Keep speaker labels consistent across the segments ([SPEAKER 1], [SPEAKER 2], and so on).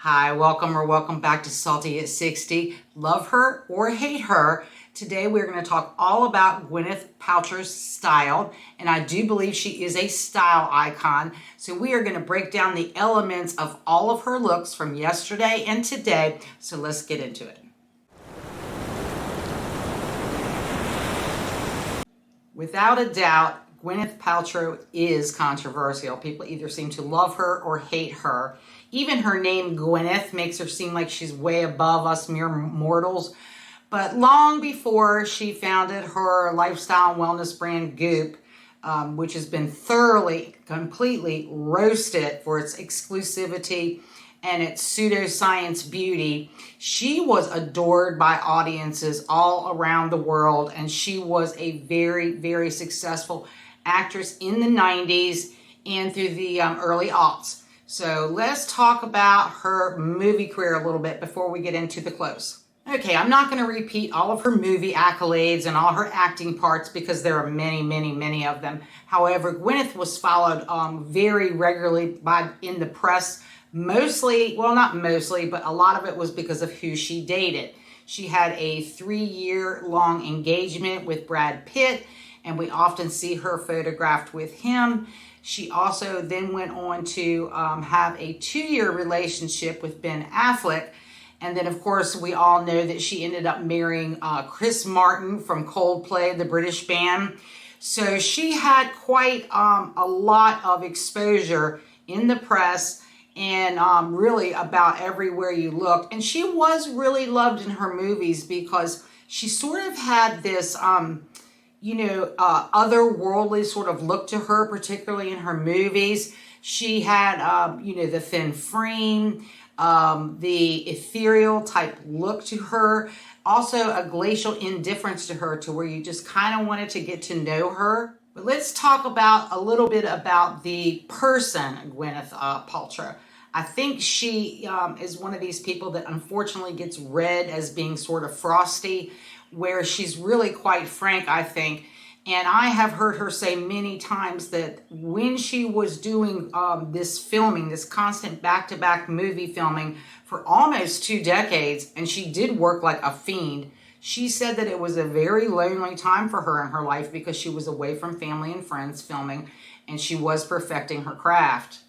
[SPEAKER 1] Hi, welcome or welcome back to Salty at 60. Love her or hate her. Today we're going to talk all about Gwyneth Paltrow's style, and I do believe she is a style icon. So we are going to break down the elements of all of her looks from yesterday and today. So let's get into it. Without a doubt, Gwyneth Paltrow is controversial. People either seem to love her or hate her. Even her name, Gwyneth, makes her seem like she's way above us mere mortals. But long before she founded her lifestyle and wellness brand Goop, which has been thoroughly, completely roasted for its exclusivity and its pseudoscience beauty, she was adored by audiences all around the world, and she was a very, very successful actress in the 90s and through the early aughts. So let's talk about her movie career a little bit before we get into the close. Okay, I'm not going to repeat all of her movie accolades and all her acting parts because there are many, many, many of them. However, Gwyneth was followed very regularly in the press. Mostly, well, not mostly, but a lot of it was because of who she dated. She had a 3-year-long engagement with Brad Pitt, and we often see her photographed with him. She also then went on to have a 2-year relationship with Ben Affleck. And then, of course, we all know that she ended up marrying Chris Martin from Coldplay, the British band. So she had quite a lot of exposure in the press and really about everywhere you looked. And she was really loved in her movies because she sort of had this, otherworldly sort of look to her, particularly in her movies. She had, the thin frame, the ethereal type look to her, also a glacial indifference to her to where you just kind of wanted to get to know her. But let's talk about a little bit about the person, Gwyneth Paltrow. I think she is one of these people that unfortunately gets read as being sort of frosty, where she's really quite frank, I think. And I have heard her say many times that when she was doing this filming, this constant back-to-back movie filming for almost 2 decades, and she did work like a fiend, she said that it was a very lonely time for her in her life because she was away from family and friends filming, and she was perfecting her craft.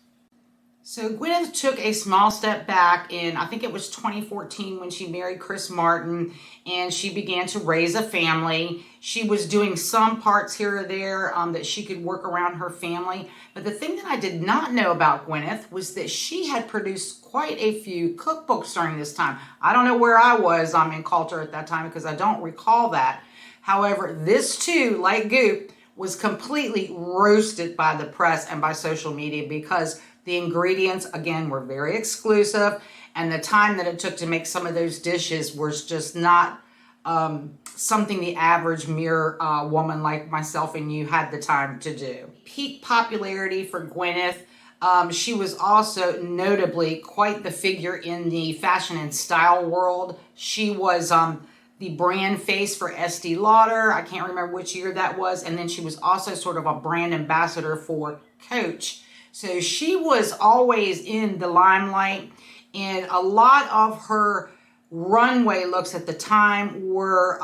[SPEAKER 1] So Gwyneth took a small step back in, I think it was 2014 when she married Chris Martin, and she began to raise a family. She was doing some parts here or there that she could work around her family. But the thing that I did not know about Gwyneth was that she had produced quite a few cookbooks during this time. I don't know where I was in culture at that time because I don't recall that. However, this too, like Goop, was completely roasted by the press and by social media because the ingredients, again, were very exclusive, and the time that it took to make some of those dishes was just not something the average mere woman like myself and you had the time to do. Peak popularity for Gwyneth. She was also notably quite the figure in the fashion and style world. She was the brand face for Estee Lauder. I can't remember which year that was. And then she was also sort of a brand ambassador for Coach. So she was always in the limelight, and a lot of her runway looks at the time were,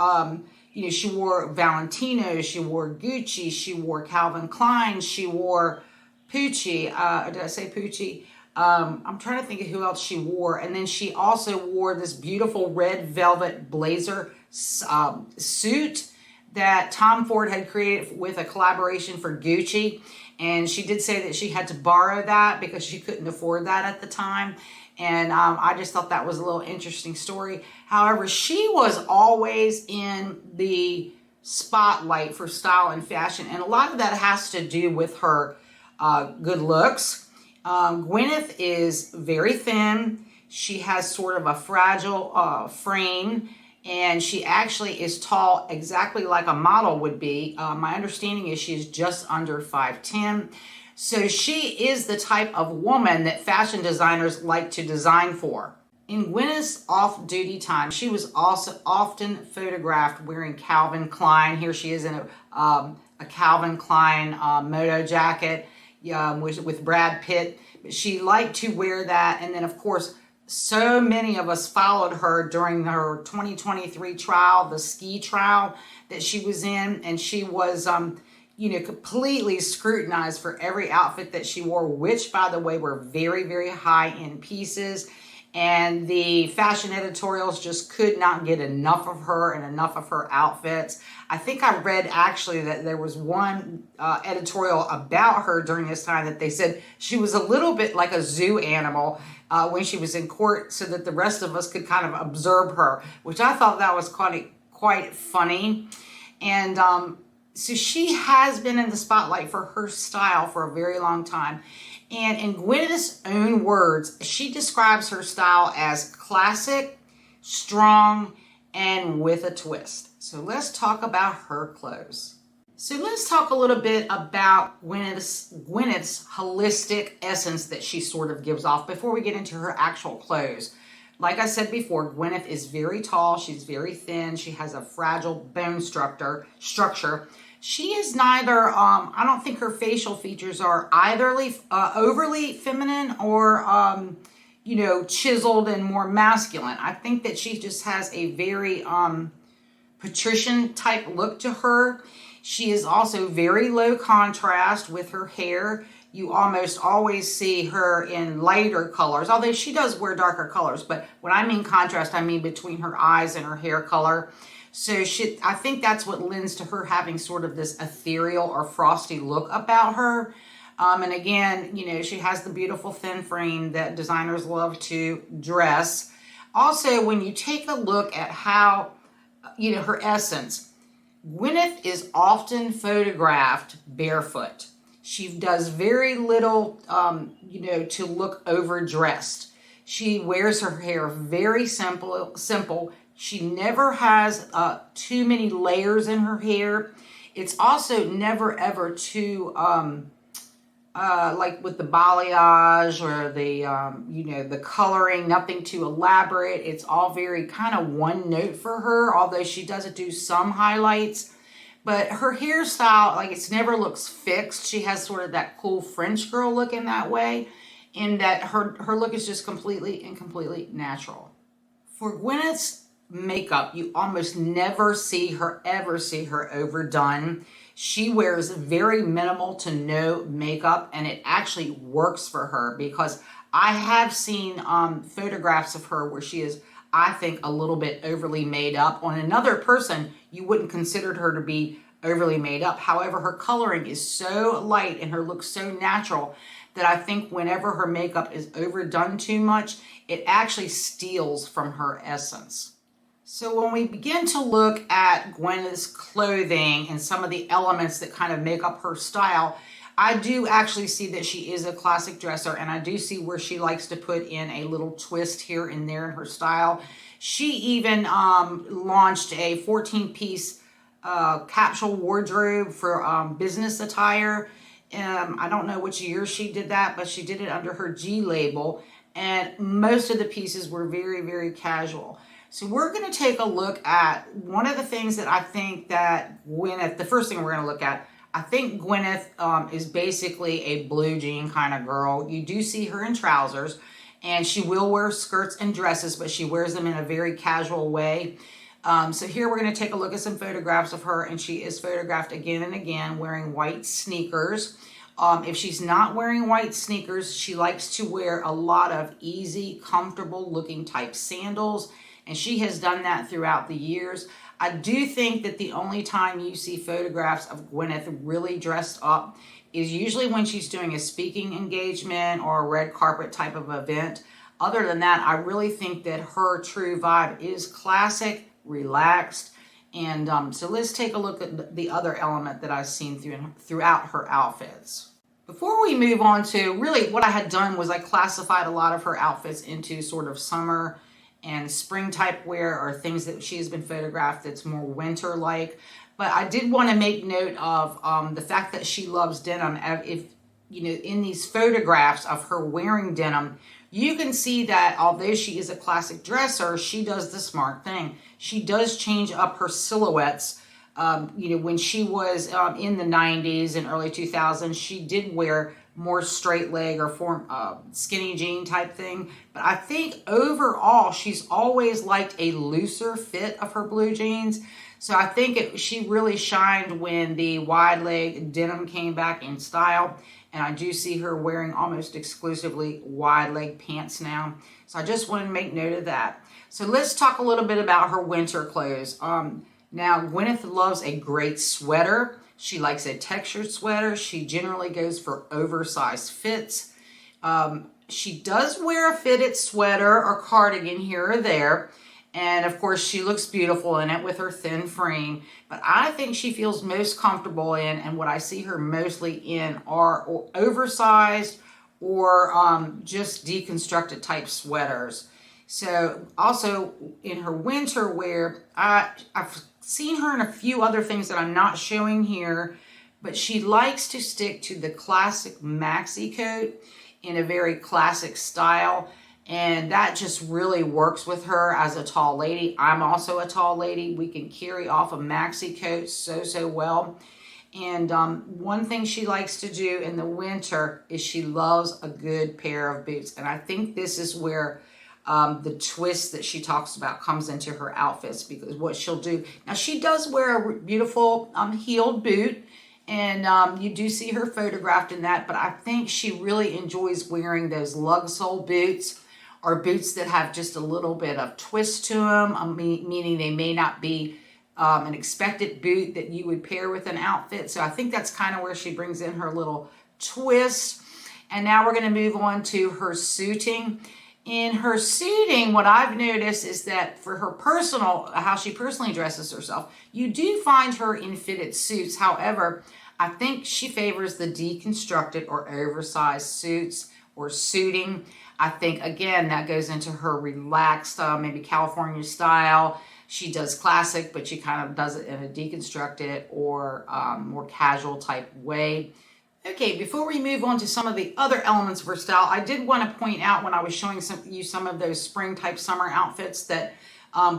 [SPEAKER 1] she wore Valentino, she wore Gucci, she wore Calvin Klein, she wore Pucci. Did I say Pucci? I'm trying to think of who else she wore. And then she also wore this beautiful red velvet blazer suit that Tom Ford had created with a collaboration for Gucci. And she did say that she had to borrow that because she couldn't afford that at the time. And I just thought that was a little interesting story. However, she was always in the spotlight for style and fashion. And a lot of that has to do with her good looks. Gwyneth is very thin. She has sort of a fragile frame. And she actually is tall exactly like a model would be. My understanding is she's just under 5'10". So she is the type of woman that fashion designers like to design for. In Gwyneth's off-duty time, she was also often photographed wearing Calvin Klein. Here she is in a Calvin Klein moto jacket with Brad Pitt. She liked to wear that. And then, of course, So many of us followed her during her 2023 trial, the ski trial that she was in, and she was, completely scrutinized for every outfit that she wore, which, by the way, were very, very high-end pieces. And the fashion editorials just could not get enough of her and enough of her outfits. I think I read actually that there was one editorial about her during this time that they said she was a little bit like a zoo animal when she was in court, so that the rest of us could kind of observe her, which I thought that was quite funny. And so she has been in the spotlight for her style for a very long time. And in Gwyneth's own words, she describes her style as classic, strong, and with a twist. So let's talk about her clothes. So let's talk a little bit about Gwyneth's holistic essence that she sort of gives off before we get into her actual clothes. Like I said before, Gwyneth is very tall. She's very thin. She has a fragile bone structure. She is neither, I don't think her facial features are either overly feminine or, chiseled and more masculine. I think that she just has a very patrician type look to her. She is also very low contrast with her hair. You almost always see her in lighter colors, although she does wear darker colors. But when I mean contrast, I mean between her eyes and her hair color. So I think that's what lends to her having sort of this ethereal or frosty look about her. And again, she has the beautiful thin frame that designers love to dress. Also, when you take a look at how, her essence, Gwyneth is often photographed barefoot. She does very little, to look overdressed. She wears her hair very simple. She never has too many layers in her hair. It's also never ever too, like with the balayage or the coloring, nothing too elaborate. It's all very kind of one note for her, although she does do some highlights. But her hairstyle, it's never looks fixed. She has sort of that cool French girl look in that way, in that her look is just completely natural. For Gwyneth's makeup, you almost never see her overdone. She wears very minimal to no makeup, and it actually works for her, because I have seen photographs of her where she is, I think, a little bit overly made up. On another person, you wouldn't consider her to be overly made up. However, her coloring is so light and her look so natural that I think whenever her makeup is overdone too much, it actually steals from her essence. So when we begin to look at Gwyneth's clothing and some of the elements that kind of make up her style, I do actually see that she is a classic dresser, and I do see where she likes to put in a little twist here and there in her style. She even launched a 14-piece capsule wardrobe for business attire. I don't know which year she did that, but she did it under her G label, and most of the pieces were very, very casual. So we're going to take a look at one of the things that I think that Gwyneth, the first thing we're going to look at, I think Gwyneth is basically a blue jean kind of girl. You do see her in trousers, and she will wear skirts and dresses, but she wears them in a very casual way. So here we're going to take a look at some photographs of her, and she is photographed again and again wearing white sneakers. If she's not wearing white sneakers, she likes to wear a lot of easy, comfortable looking type sandals, and she has done that throughout the years. I do think that the only time you see photographs of Gwyneth really dressed up is usually when she's doing a speaking engagement or a red carpet type of event. Other than that, I really think that her true vibe is classic, relaxed. And so let's take a look at the other element that I've seen throughout her outfits. Before we move on to really what I had done was I classified a lot of her outfits into sort of summer and spring type wear, or things that she has been photographed that's more winter like. But I did want to make note of the fact that she loves denim. If in these photographs of her wearing denim, you can see that although she is a classic dresser, she does the smart thing. She does change up her silhouettes. When she was in the 90s and early 2000s, she did wear more straight leg or skinny jean type thing. But I think overall, she's always liked a looser fit of her blue jeans. So I think she really shined when the wide leg denim came back in style. And I do see her wearing almost exclusively wide leg pants now. So I just wanted to make note of that. So let's talk a little bit about her winter clothes. Now, Gwyneth loves a great sweater. She likes a textured sweater. She generally goes for oversized fits. She does wear a fitted sweater or cardigan here or there. And of course, she looks beautiful in it with her thin frame. But I think she feels most comfortable in, and what I see her mostly in, are oversized or just deconstructed type sweaters. So also in her winter wear, I've seen her in a few other things that I'm not showing here, but she likes to stick to the classic maxi coat in a very classic style. And that just really works with her as a tall lady. I'm also a tall lady. We can carry off a maxi coat so well. And one thing she likes to do in the winter is she loves a good pair of boots. And I think this is where the twist that she talks about comes into her outfits, because what she'll do, now she does wear a beautiful heeled boot, and you do see her photographed in that, but I think she really enjoys wearing those lug sole boots, or boots that have just a little bit of twist to them, meaning they may not be an expected boot that you would pair with an outfit. So I think that's kind of where she brings in her little twist. And now we're going to move on to her suiting. In her suiting, what I've noticed is that for her how she personally dresses herself, you do find her in fitted suits. However, I think she favors the deconstructed or oversized suits or suiting. I think, again, that goes into her relaxed, maybe California style. She does classic, but she kind of does it in a deconstructed or more casual type way. Okay, before we move on to some of the other elements of her style, I did want to point out when I was showing you some of those spring type summer outfits that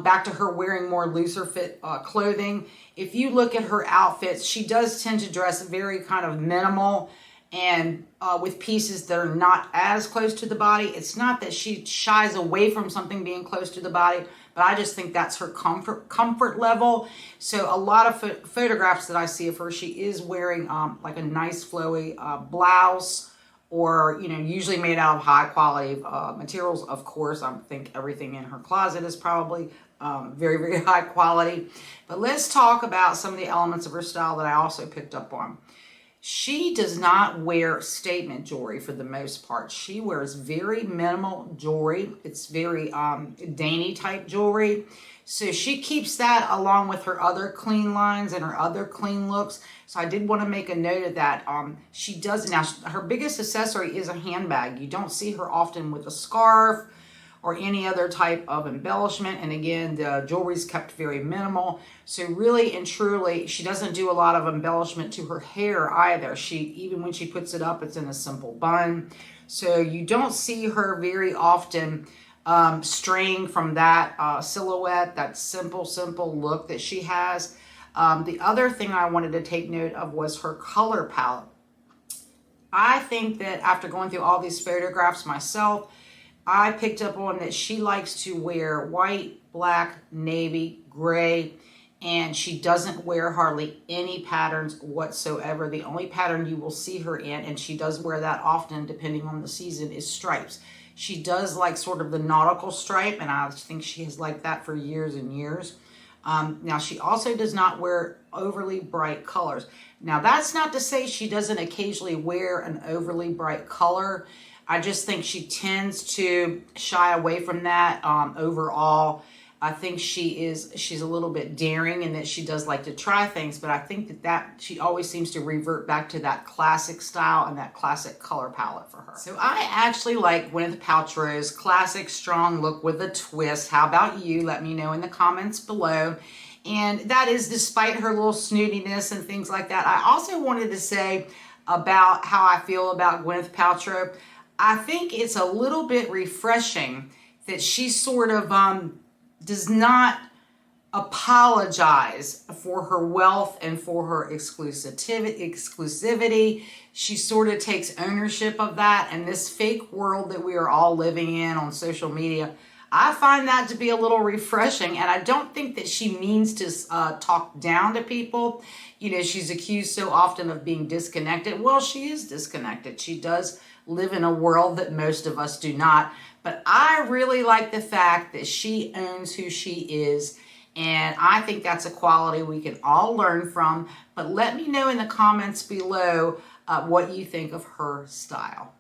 [SPEAKER 1] back to her wearing more looser fit clothing. If you look at her outfits, she does tend to dress very kind of minimal and with pieces that are not as close to the body. It's not that she shies away from something being close to the body, but I just think that's her comfort level. So a lot of photographs that I see of her, she is wearing like a nice flowy blouse, or usually made out of high quality materials. Of course, I think everything in her closet is probably very high quality. But let's talk about some of the elements of her style that I also picked up on. She does not wear statement jewelry for the most part. She wears very minimal jewelry. It's very dainty type jewelry. So she keeps that along with her other clean lines and her other clean looks. So I did want to make a note of that. She does, now her biggest accessory is a handbag. You don't see her often with a scarf or any other type of embellishment. And again, the jewelry's kept very minimal. So really and truly, she doesn't do a lot of embellishment to her hair either. Even when she puts it up, it's in a simple bun. So you don't see her very often straying from that silhouette, that simple look that she has. The other thing I wanted to take note of was her color palette. I think that after going through all these photographs myself, I picked up on that she likes to wear white, black, navy, gray, and she doesn't wear hardly any patterns whatsoever. The only pattern you will see her in, and she does wear that often depending on the season, is stripes. She does like sort of the nautical stripe, and I think she has liked that for years and years. Now, she also does not wear overly bright colors. Now, that's not to say she doesn't occasionally wear an overly bright color. I just think she tends to shy away from that overall. I think she's a little bit daring in that she does like to try things, but I think that she always seems to revert back to that classic style and that classic color palette for her. So I actually like Gwyneth Paltrow's classic strong look with a twist. How about you? Let me know in the comments below. And that is despite her little snootiness and things like that. I also wanted to say about how I feel about Gwyneth Paltrow. I think it's a little bit refreshing that she sort of does not apologize for her wealth and for her exclusivity. She sort of takes ownership of that. And this fake world that we are all living in on social media, I find that to be a little refreshing. And I don't think that she means to talk down to people. You know, she's accused so often of being disconnected. Well, she is disconnected. She does live in a world that most of us do not. But I really like the fact that she owns who she is. And I think that's a quality we can all learn from. But let me know in the comments below what you think of her style.